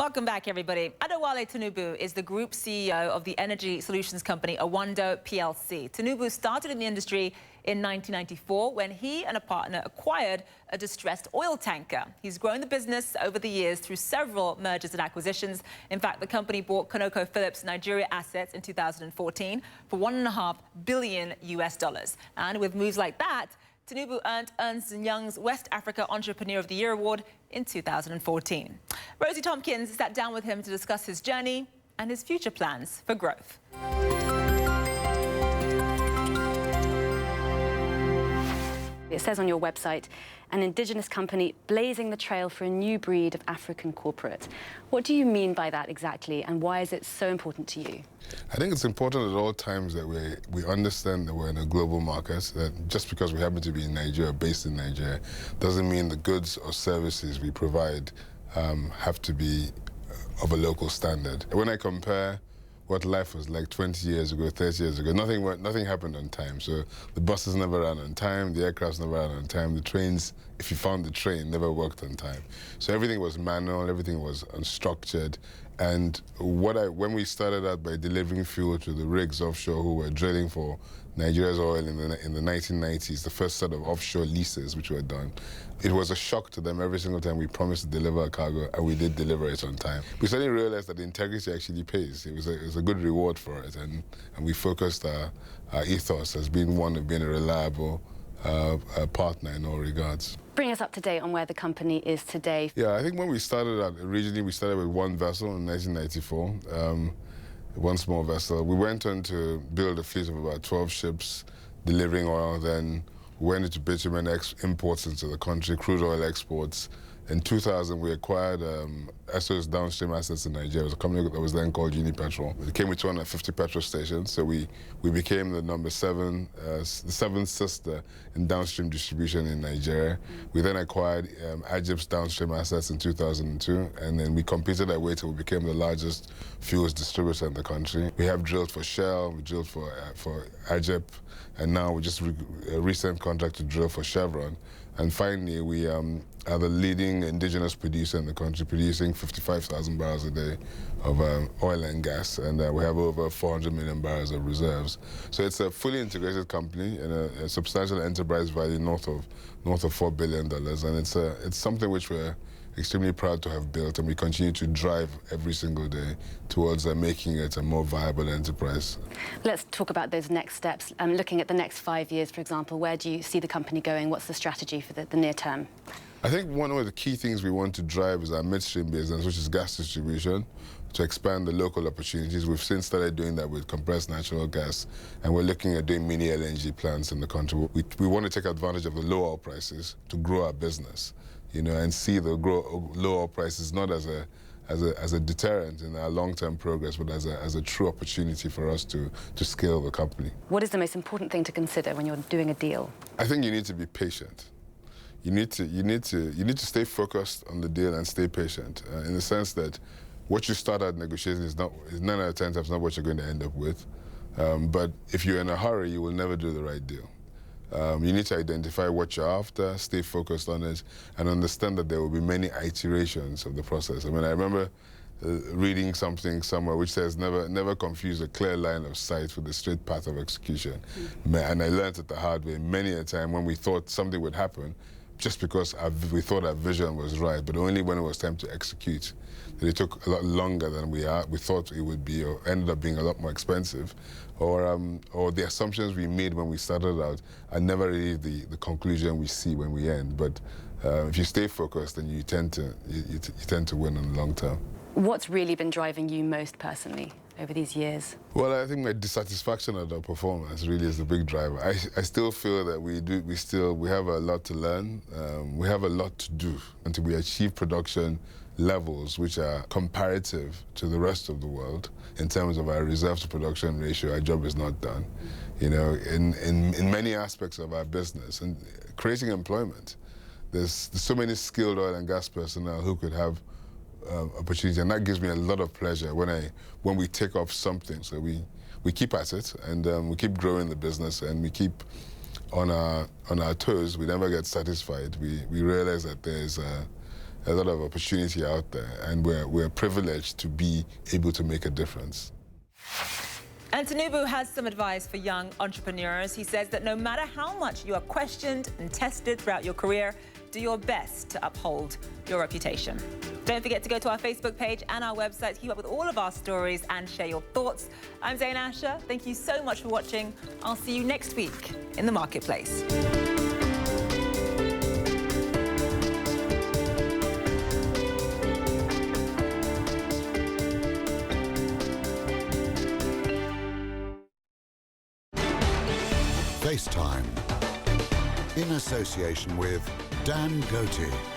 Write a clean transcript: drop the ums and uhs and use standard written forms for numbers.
Welcome back, everybody. Adewale Tinubu is the group CEO of the energy solutions company Oando PLC. Tinubu started in the industry in 1994 when he and a partner acquired a distressed oil tanker. He's grown the business over the years through several mergers and acquisitions. In fact, the company bought ConocoPhillips Nigeria assets in 2014 for $1.5 billion US. And with moves like that, Tinubu earned Ernst & Young's West Africa Entrepreneur of the Year award in 2014. Rosie Tomkins sat down with him to discuss his journey and his future plans for growth. It says on your website, an indigenous company blazing the trail for a new breed of African corporate. What do you mean by that exactly, and why is it so important to you? I think it's important at all times that we understand that we're in a global market, that just because we happen to be in Nigeria, based in Nigeria, doesn't mean the goods or services we provide have to be of a local standard. When I compare what life was like 20 years ago, 30 years ago, nothing happened on time. So the buses never ran on time, the aircrafts never ran on time, the trains, if you found the train, never worked on time. So everything was manual, everything was unstructured. And when we started out by delivering fuel to the rigs offshore who were drilling for Nigeria's oil in the 1990s, the first set of offshore leases which were done, it was a shock to them every single time we promised to deliver a cargo, and we did deliver it on time. We suddenly realized that integrity actually pays. It was a good reward for it, and we focused our ethos as being one of being a reliable partner in all regards. Bring us up to date on where the company is today. Yeah, I think when we started out, originally we started with one vessel in 1994, one small vessel. We went on to build a fleet of about 12 ships delivering oil. Then we went into bitumen imports into the country, crude oil exports. In 2000, we acquired Esso's downstream assets in Nigeria. It was a company that was then called Unipetrol. It came with 250 petrol stations, so we became the the seventh sister in downstream distribution in Nigeria. We then acquired Ajose's downstream assets in 2002, and then we competed our way till we became the largest fuels distributor in the country. We have drilled for Shell, we drilled for Ajose, and now we just a recent contract to drill for Chevron. And finally, we are the leading indigenous producer in the country, producing 55,000 barrels a day of oil and gas, and we have over 400 million barrels of reserves. So it's a fully integrated company and a substantial enterprise value north of $4 billion, and it's something which we're extremely proud to have built, and we continue to drive every single day towards making it a more viable enterprise. Let's talk about those next steps. Looking at the next 5 years, for example, where do you see the company going? What's the strategy for the near term? I think one of the key things we want to drive is our midstream business, which is gas distribution, to expand the local opportunities. We've since started doing that with compressed natural gas, and we're looking at doing mini LNG plants in the country. We want to take advantage of the low oil prices to grow our business, you know, and see the low oil prices not as a deterrent in our long-term progress, but as a true opportunity for us to scale the company. What is the most important thing to consider when you're doing a deal? I think you need to be patient. You need to stay focused on the deal and stay patient, in the sense that what you start out negotiating is 9 out of 10 times not what you're going to end up with. But if you're in a hurry, you will never do the right deal. You need to identify what you're after, stay focused on it, and understand that there will be many iterations of the process. I mean, I remember reading something somewhere which says never confuse a clear line of sight with a straight path of execution. And I learned it the hard way many a time when we thought something would happen just because we thought our vision was right, but only when it was time to execute. That it took a lot longer than we thought it would be, or ended up being a lot more expensive, or the assumptions we made when we started out are never really the conclusion we see when we end. But if you stay focused, then you tend to win in the long term. What's really been driving you most personally over these years? Well, I think my dissatisfaction at our performance really is the big driver. I still feel that we have a lot to learn. We have a lot to do until we achieve production levels which are comparative to the rest of the world in terms of our reserve to production ratio. Our job is not done. You know, in many aspects of our business, and creating employment, there's so many skilled oil and gas personnel who could have opportunity, and that gives me a lot of pleasure when we take off something. So we keep at it, and we keep growing the business, and we keep on our toes. We never get satisfied. We realize that there's a lot of opportunity out there, and we're privileged to be able to make a difference. And Tinubu has some advice for young entrepreneurs. He says that no matter how much you are questioned and tested throughout your career, do your best to uphold your reputation. Don't forget to go to our Facebook page and our website to keep up with all of our stories and share your thoughts. I'm Zenon House. Thank you so much for watching. I'll see you next week in the marketplace. FaceTime, in association with Dan Goatee.